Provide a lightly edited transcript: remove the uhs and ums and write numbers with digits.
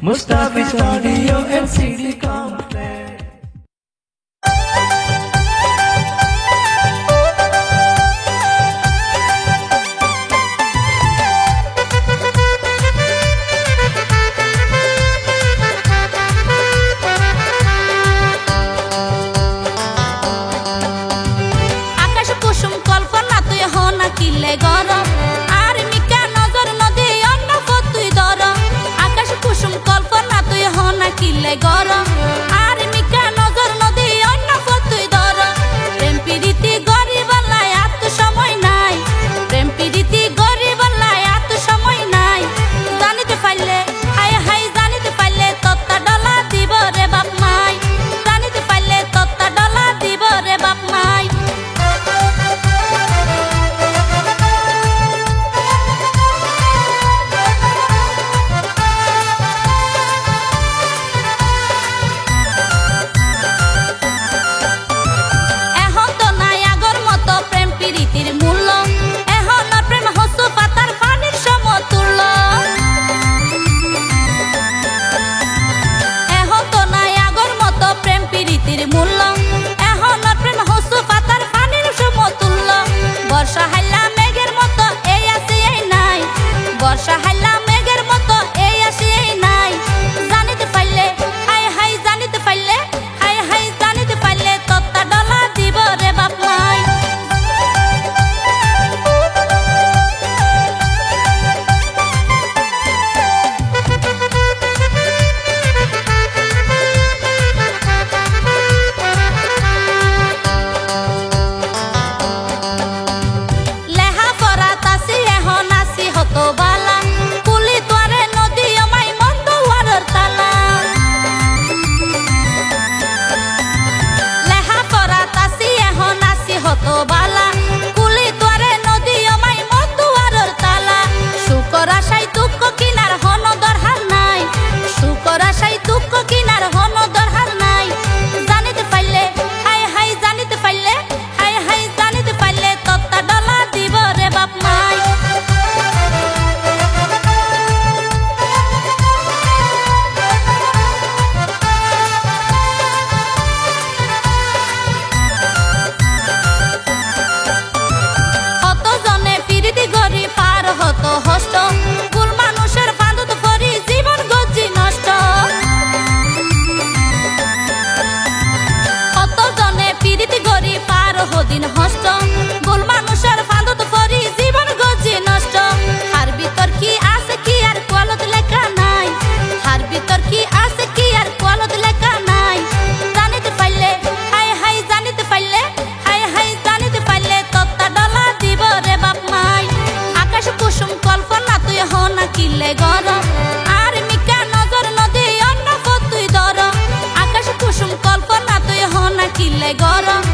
Mustafi's Audio and CD Complex. কিলে গরম আর মিকা নজর নদী অন্য তুই ধর আকাশ কুসুম কল্পনা তুই হনা কিলে গরম আর মিকা নজর নদী অন্য তুই ধর প্রেম প্রীতি গরিবলাই এত সময় নাই প্রেম প্রীতি গরিবলাই এত সময় নাই জানিতে পারলে হায় হায় জানিতে পারলে তত্তা ডলা দিব রে বাপ মাই জানিতে পারলে তত্তা ডলা দিব রে বাপ মাই বর্ষা হাইলা মেঘের মতো এই আসে এই নাই বর্ষা হাইলা মেঘের মতো এই আসে এই নাই জানিতে পারলে হাই হাই জানিতে পারলে হাই হাই জানিতে পারলে তত্তা ডলা দিব রে বাপ মাই কিলে গরম আর মিকা নজর নদী অন্য তুই ধর আকাশ কুসুম কল্পনা তুই হনা কিলে গরম